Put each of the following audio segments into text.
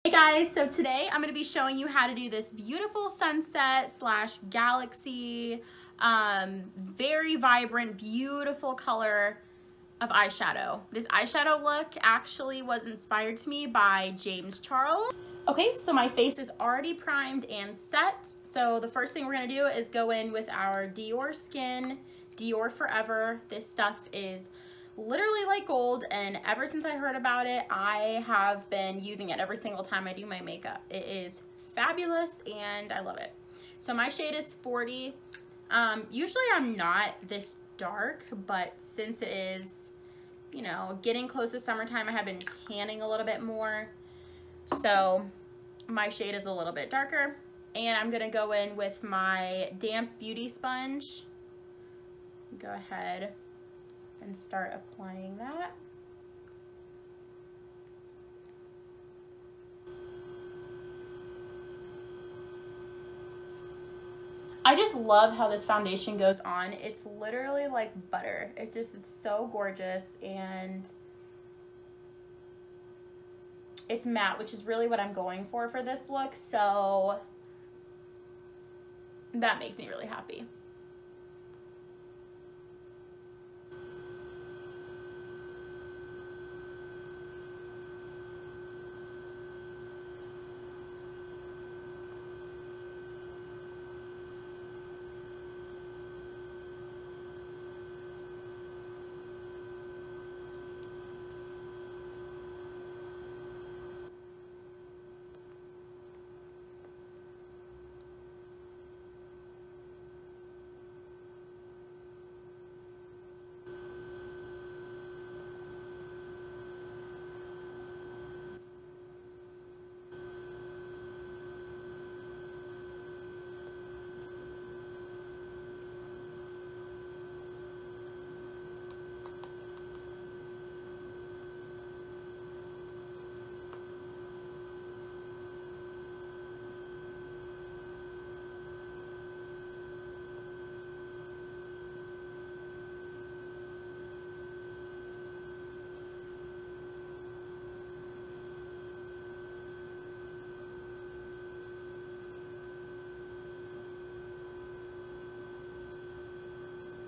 Hey guys, so today I'm going to be showing you how to do this beautiful sunset slash galaxy, very vibrant, beautiful color of eyeshadow. This eyeshadow look actually was inspired to me by James Charles. Okay, so my face is already primed and set. So the first thing we're going to do is go in with our Dior Skin, Dior Forever. This stuff is literally like gold, and ever since I heard about it, I have been using it every single time I do my makeup. It is fabulous and I love it. So my shade is 40. Usually I'm not this dark, but since it is, you know, getting close to summertime, I have been tanning a little bit more. So my shade is a little bit darker, and I'm gonna go in with my damp beauty sponge. Go ahead and start applying that. I just love how this foundation goes on. It's literally like butter. It's so gorgeous, and it's matte, which is really what I'm going for this look. So that makes me really happy.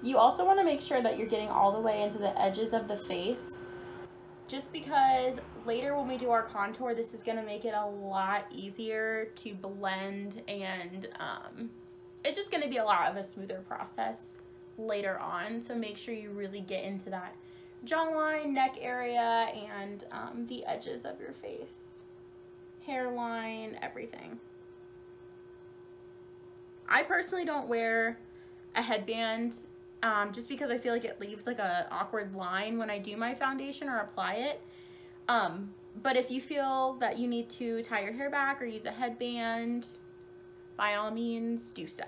You also want to make sure that you're getting all the way into the edges of the face, just because later when we do our contour, this is going to make it a lot easier to blend, and it's just going to be a lot of a smoother process later on. So make sure you really get into that jawline, neck area, and the edges of your face, hairline, everything. I personally don't wear a headband just because I feel like it leaves like a awkward line when I do my foundation or apply it. But if you feel that you need to tie your hair back or use a headband, by all means do so.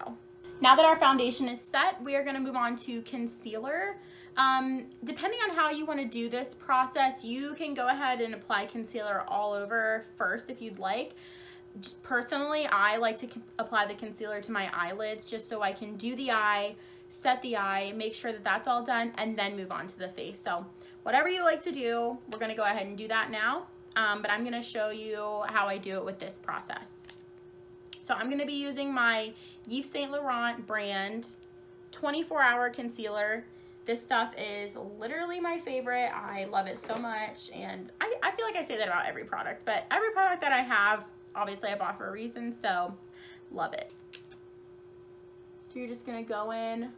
Now that our foundation is set, we are going to move on to concealer. Depending on how you want to do this process, you can go ahead and apply concealer all over first if you'd like. Just personally, I like to apply the concealer to my eyelids just so I can do the eye, set the eye, make sure that that's all done, and then move on to the face. So whatever you like to do, we're going to go ahead and do that now. But I'm going to show you how I do it with this process. So I'm going to be using my Yves Saint Laurent brand 24-hour concealer. This stuff is literally my favorite. I love it so much, and I feel like I say that about every product, but every product that I have, obviously I bought for a reason, so love it. So you're just gonna go in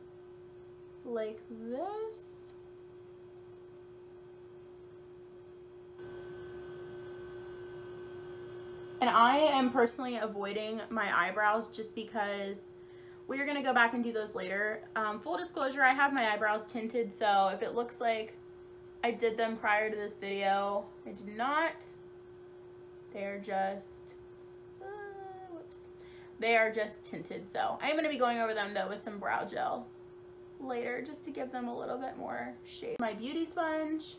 like this. And I am personally avoiding my eyebrows just because we're gonna go back and do those later. Full disclosure, I have my eyebrows tinted, so if it looks like I did them prior to this video, I did not. They're just they are just tinted. So I'm going to be going over them though with some brow gel later just to give them a little bit more shape. My beauty sponge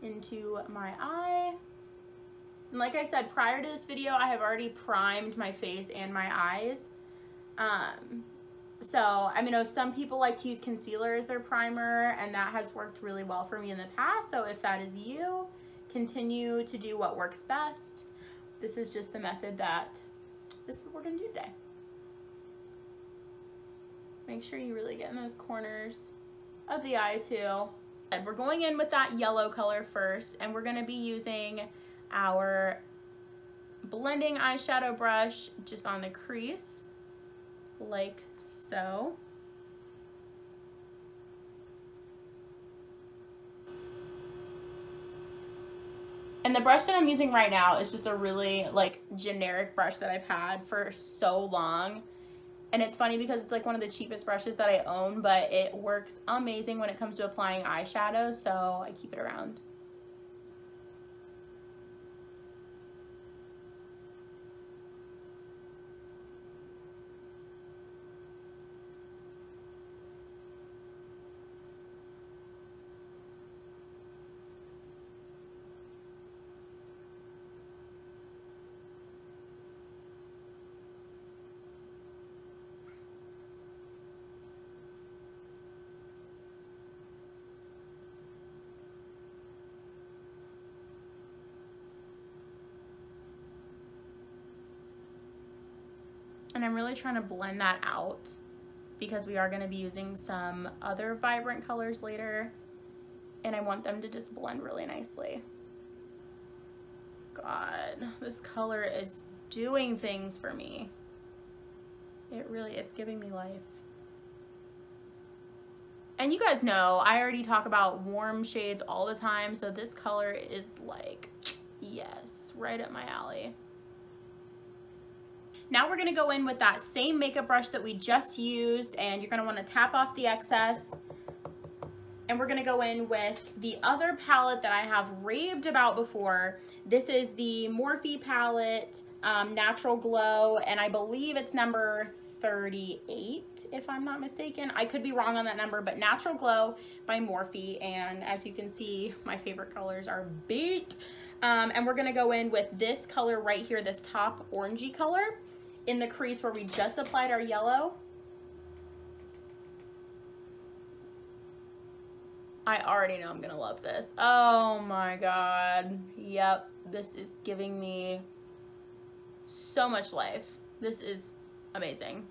into my eye. And like I said, prior to this video, I have already primed my face and my eyes. So I know some people like to use concealer as their primer, and that has worked really well for me in the past. So if that is you, continue to do what works best. this is just the method that, this is what we're gonna do today. Make sure you really get in those corners of the eye too. And we're going in with that yellow color first, and we're gonna be using our blending eyeshadow brush just on the crease, like so. And the brush that I'm using right now is just a really like generic brush that I've had for so long. And it's funny because it's like one of the cheapest brushes that I own, but it works amazing when it comes to applying eyeshadow, so I keep it around. And I'm really trying to blend that out because we are going to be using some other vibrant colors later, and I want them to just blend really nicely. God, this color is doing things for me. It's giving me life. And you guys know, I already talk about warm shades all the time, so this color is like, yes, right up my alley. Now we're gonna go in with that same makeup brush that we just used, and you're gonna wanna tap off the excess. And we're gonna go in with the other palette that I have raved about before. This is the Morphe palette, Natural Glow, and I believe it's number 38, if I'm not mistaken. I could be wrong on that number, but Natural Glow by Morphe. And as you can see, my favorite colors are beat. And we're gonna go in with this color right here, this top orangey color, in the crease where we just applied our yellow. I already know I'm gonna love this. Oh my God. Yep, this is giving me so much life. This is amazing.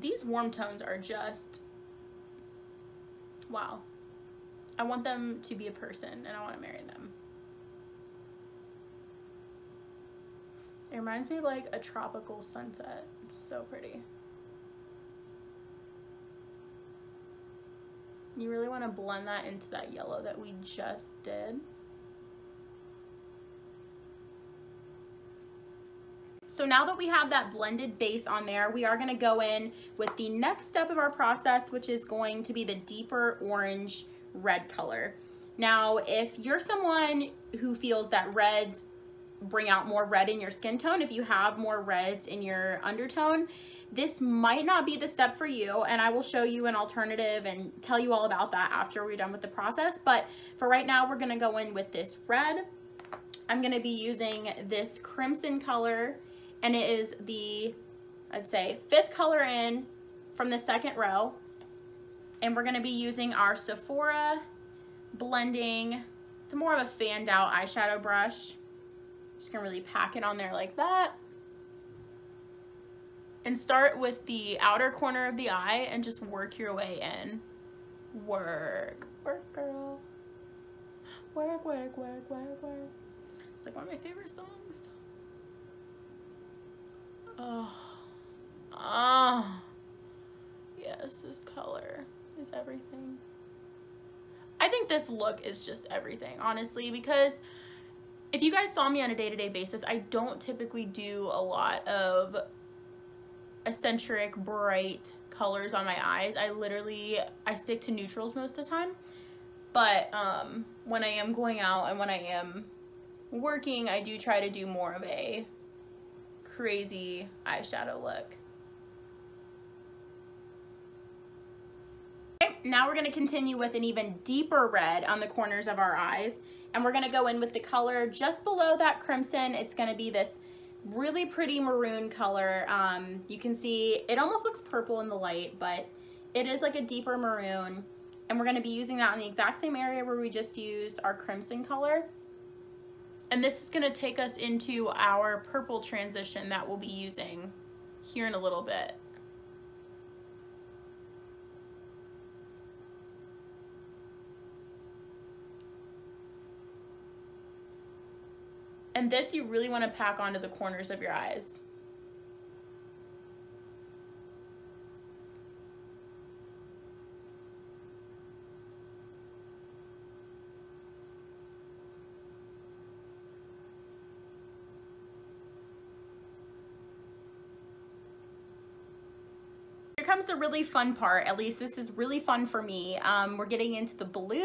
These warm tones are just, wow. I want them to be a person, and I want to marry them. It reminds me of like a tropical sunset. It's so pretty. You really want to blend that into that yellow that we just did. So now that we have that blended base on there, we are going to go in with the next step of our process, which is going to be the deeper orange red color. Now, if you're someone who feels that reds bring out more red in your skin tone, if you have more reds in your undertone, this might not be the step for you, and I will show you an alternative and tell you all about that after we're done with the process. But for right now, we're gonna go in with this red. I'm gonna be using this crimson color, and it is the, I'd say, 5th color in from the 2nd row. And we're gonna be using our Sephora blending, it's more of a fanned out eyeshadow brush. Just gonna really pack it on there like that. And start with the outer corner of the eye and just work your way in. Work, work, girl. Work, work, work, work, work. It's like one of my favorite songs. Oh, yes, this color is everything. I think this look is just everything, honestly, because if you guys saw me on a day-to-day basis, I don't typically do a lot of eccentric, bright colors on my eyes. I stick to neutrals most of the time. But when I am going out and when I am working, I do try to do more of a crazy eyeshadow look. Okay, now we're going to continue with an even deeper red on the corners of our eyes. And we're going to go in with the color just below that crimson. It's going to be this really pretty maroon color. You can see it almost looks purple in the light, but It is like a deeper maroon, and we're going to be using that in the exact same area where we just used our crimson color. And this is going to take us into our purple transition that we'll be using here in a little bit. And this you really want to pack onto the corners of your eyes. Here comes the really fun part. At least this is really fun for me. We're getting into the blues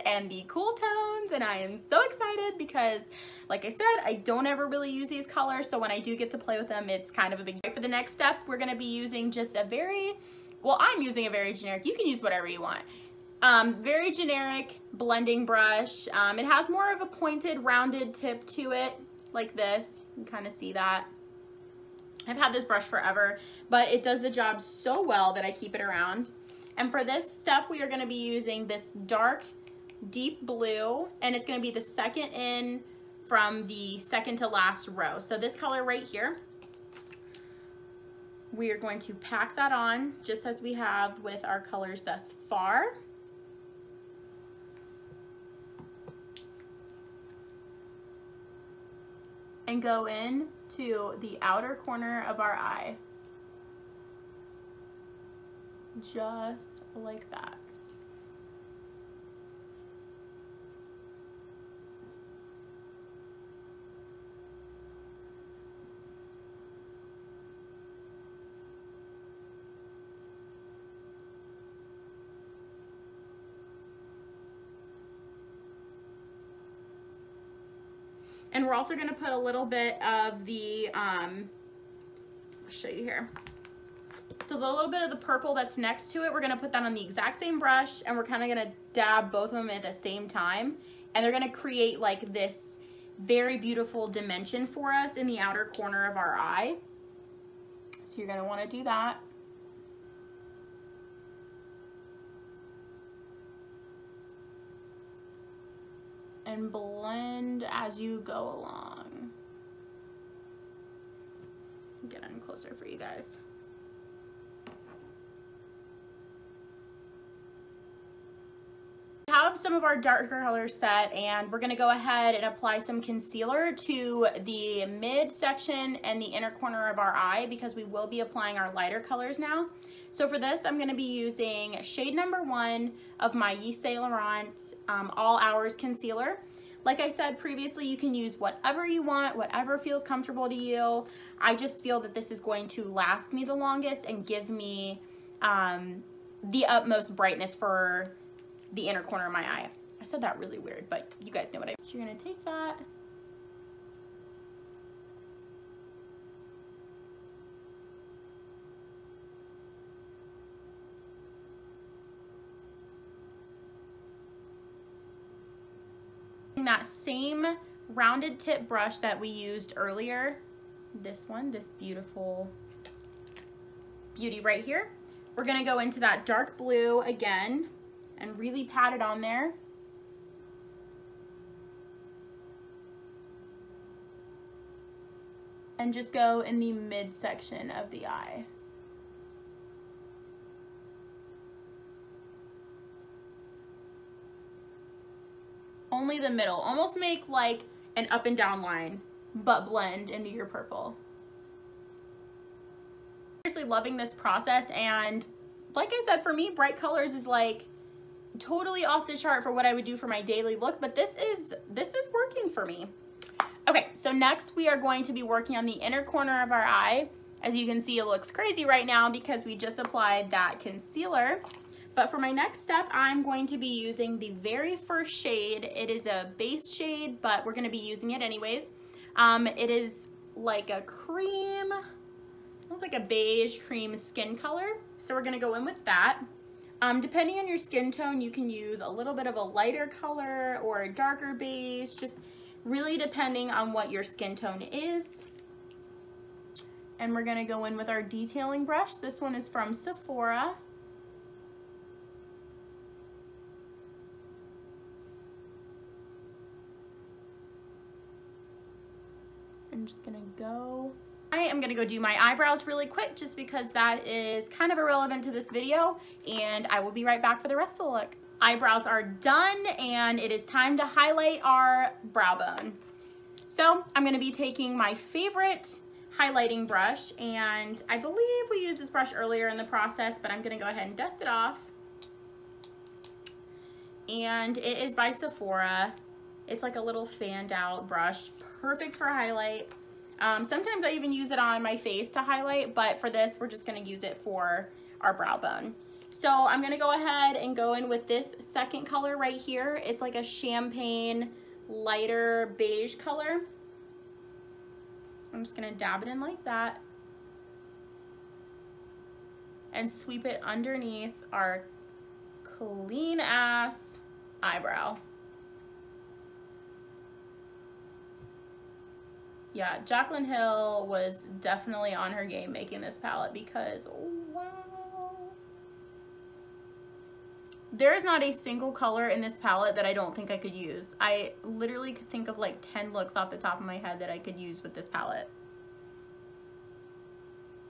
and the cool tones, and I am so excited because, like I said, I don't ever really use these colors, so when I do get to play with them, it's kind of a big deal. For the next step, we're gonna be using just a very, well, I'm using a very generic, you can use whatever you want. Very generic blending brush. It has more of a pointed, rounded tip to it, like this. You can kind of see that. I've had this brush forever, but it does the job so well that I keep it around. And for this step, we are going to be using this dark, deep blue, and it's going to be the second in from the second to last row. So this color right here, we are going to pack that on just as we have with our colors thus far. And go in to the outer corner of our eye. Just like that. And we're also going to put a little bit of the, I'll show you here. So the little bit of the purple that's next to it, we're going to put that on the exact same brush, and we're kind of going to dab both of them at the same time. And they're going to create like this very beautiful dimension for us in the outer corner of our eye. So you're going to want to do that. And blend as you go along. Get in closer for you guys. We have some of our darker colors set, and we're gonna go ahead and apply some concealer to the midsection and the inner corner of our eye because we will be applying our lighter colors now. So for this, I'm gonna be using shade number 1 of my Yves Saint Laurent All Hours Concealer. Like I said previously, you can use whatever you want, whatever feels comfortable to you. I just feel that this is going to last me the longest and give me the utmost brightness for the inner corner of my eye. I said that really weird, but you guys know what I mean. So you're gonna take that. That same rounded tip brush that we used earlier, this one, this beautiful beauty right here, we're gonna go into that dark blue again and really pat it on there. And just go in the midsection of the eye. Only the middle. Almost make like an up and down line, but blend into your purple. Seriously loving this process, and like I said, for me, bright colors is like totally off the chart for what I would do for my daily look, but this is working for me. Okay, so next we are going to be working on the inner corner of our eye. As you can see, it looks crazy right now because we just applied that concealer. But for my next step, I'm going to be using the very first shade. It is a base shade, but we're going to be using it anyways. It is like a cream, looks like a beige cream skin color. So we're going to go in with that. Depending on your skin tone, you can use a little bit of a lighter color or a darker beige, just really depending on what your skin tone is. And we're going to go in with our detailing brush. This one is from Sephora. I'm just gonna go. I am gonna go do my eyebrows really quick just because that is kind of irrelevant to this video, and I will be right back for the rest of the look. Eyebrows are done and it is time to highlight our brow bone. So I'm gonna be taking my favorite highlighting brush, and I believe we used this brush earlier in the process, but I'm gonna go ahead and dust it off. And it is by Sephora. It's like a little fanned out brush, perfect for highlight. Sometimes I even use it on my face to highlight, but for this, we're just gonna use it for our brow bone. So I'm gonna go ahead and go in with this second color right here. It's like a champagne, lighter beige color. I'm just gonna dab it in like that and sweep it underneath our clean ass eyebrow. Yeah, Jaclyn Hill was definitely on her game making this palette because, oh, wow. There is not a single color in this palette that I don't think I could use. I literally could think of like 10 looks off the top of my head that I could use with this palette.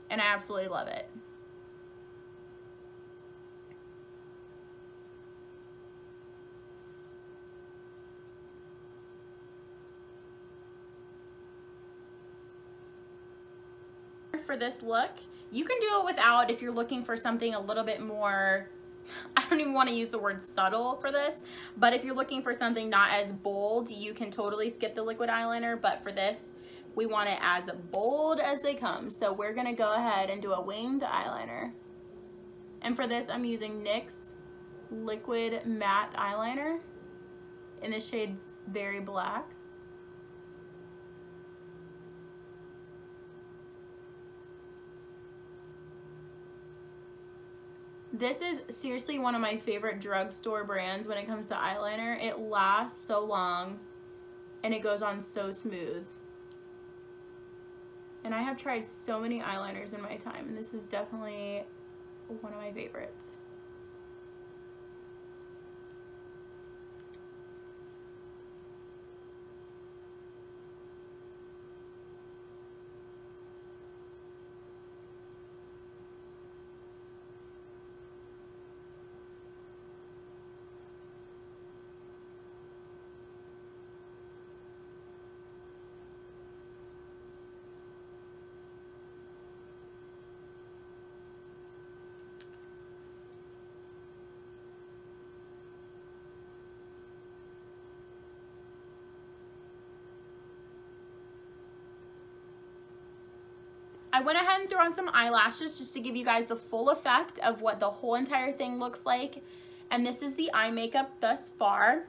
And I absolutely love it. For this look, you can do it without if you're looking for something a little bit more, I don't even want to use the word subtle for this, but if you're looking for something not as bold, you can totally skip the liquid eyeliner, but for this, we want it as bold as they come. So we're gonna go ahead and do a winged eyeliner. And for this, I'm using NYX liquid matte eyeliner in the shade Very Black. This is seriously one of my favorite drugstore brands when it comes to eyeliner. It lasts so long and it goes on so smooth. And I have tried so many eyeliners in my time, and this is definitely one of my favorites. I went ahead and threw on some eyelashes just to give you guys the full effect of what the whole entire thing looks like. And this is the eye makeup thus far.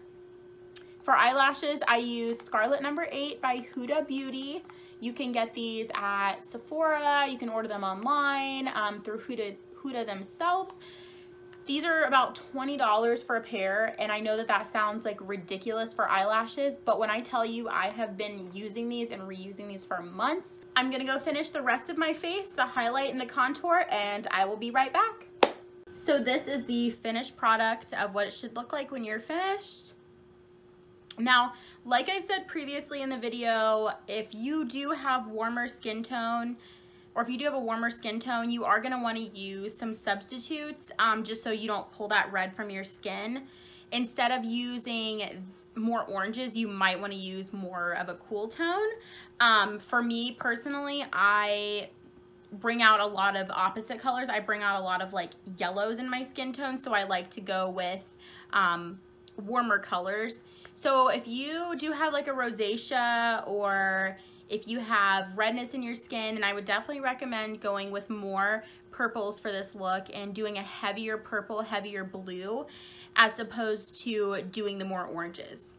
For eyelashes, I use Scarlet No. 8 by Huda Beauty. You can get these at Sephora. You can order them online through Huda themselves. These are about $20 for a pair, and I know that that sounds like ridiculous for eyelashes, but when I tell you I have been using these and reusing these for months, I'm gonna go finish the rest of my face, the highlight and the contour, and I will be right back. So this is the finished product of what it should look like when you're finished. Now, like I said previously in the video, if you do have warmer skin tone, or if you do have a warmer skin tone, you are gonna wanna use some substitutes just so you don't pull that red from your skin. Instead of using more oranges, you might wanna use more of a cool tone. For me personally, I bring out a lot of opposite colors. I bring out a lot of like yellows in my skin tone, so I like to go with warmer colors. So if you do have like a rosacea, or if you have redness in your skin, then I would definitely recommend going with more purples for this look and doing a heavier purple, heavier blue, as opposed to doing the more oranges.